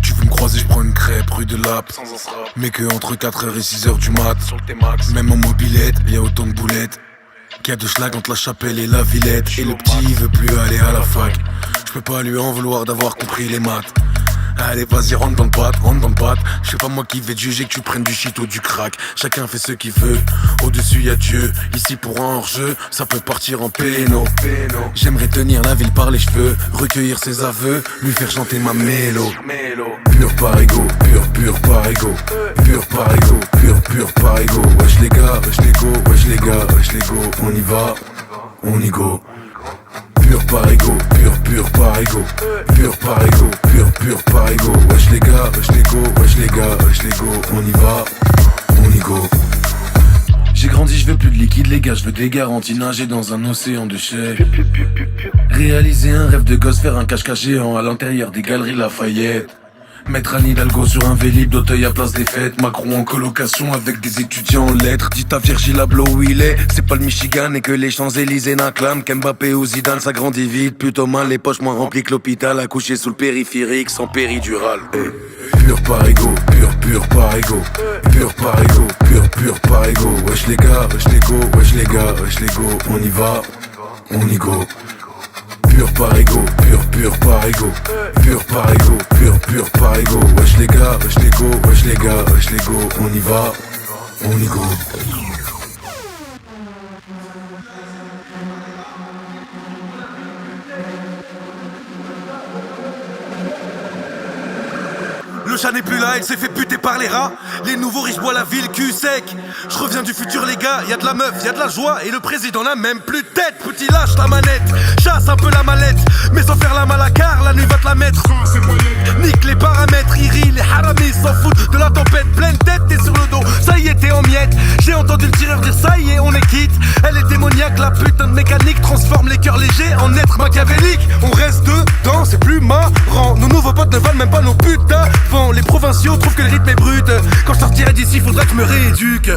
Tu veux me croiser, je prends une crêpe rue de Lappe. Mais que entre 4h et 6h du mat. Même en mobilette, y'a autant de boulettes qu'il y a de schlag entre la Chapelle et la Villette. Et le petit il veut plus aller à la fac. Je peux pas lui en vouloir d'avoir compris les maths. Allez vas-y rentre dans le pâte, C'est pas moi qui vais te juger que tu prennes du shit ou du crack. Chacun fait ce qu'il veut, au-dessus y'a Dieu. Ici pour un hors-jeu, ça peut partir en péno. J'aimerais tenir la ville par les cheveux, recueillir ses aveux, lui faire chanter ma mélo. Pur par ego, pur par ego. Pur par ego, pur par ego. Wesh les gars, wesh les go, wesh les gars, wesh les go. On y va, on y go. Pur par ego, pur par ego. Pur par ego, pur par ego. Wesh les gars, wesh les go, wesh les gars, wesh les go. On y va, on y go. J'ai grandi, je veux plus de liquide les gars, je veux des garanties, nager dans un océan de chèvres. Réaliser un rêve de gosse, faire un cache-cache géant à l'intérieur des galeries Lafayette. Mettre Anne Hidalgo sur un Vélib d'Auteuil à Place des Fêtes. Macron en colocation avec des étudiants en lettres. Dit à Virgil Abloh où il est. C'est pas le Michigan et que les Champs-Élysées n'acclament qu'Mbappé ou Zidane ça grandit vite. Plutôt mal, les poches moins remplies que l'hôpital. Accouché sous le périphérique sans péridurale. Pur par ego, pur par ego. Pur par ego, pur par ego. Wesh les gars, wesh les go, wesh les gars, wesh les go. On y va, on y go. Pur par ego, pur par ego. Pur par ego, pur par ego. Wesh les gars, wesh les go, wesh les gars, wesh les go. On y va, on y go. Le chat n'est plus là, il s'est fait buter par les rats. Les nouveaux riches boivent la ville cul sec. Je reviens du futur les gars, y'a de la meuf, y'a de la joie. Et le président n'a même plus de tête. Petit lâche la manette, chasse un peu la mallette. Mais sans faire la malacar, la nuit va te la mettre. Nique les paramètres, Iri, les haramis s'en foutent de la tempête. Pleine tête, t'es sur le dos, ça y est t'es en miettes. J'ai entendu le tireur dire ça y est on est quitte. Elle est démoniaque, la putain de mécanique transforme les cœurs légers en êtres machiavéliques. On reste dedans, c'est plus marrant. Nos nouveaux potes ne valent même pas nos putains. Les provinciaux trouvent que le rythme est brut. Quand je sortirai d'ici, faudra que je me rééduque.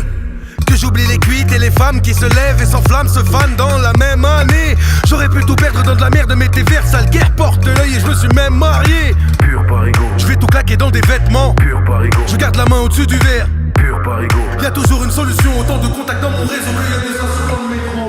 Que j'oublie les cuites et les femmes qui se lèvent et s'enflamment, se fanent dans la même année. J'aurais pu tout perdre dans de la merde, mais tes verres sales guerre porte l'œil et je me suis même marié. Pur par ego. Je vais tout claquer dans des vêtements. Pur par ego. Je garde la main au-dessus du verre. Pur par ego. Y'a toujours une solution, autant de contacts dans mon réseau qu'il y a des insultants de métro.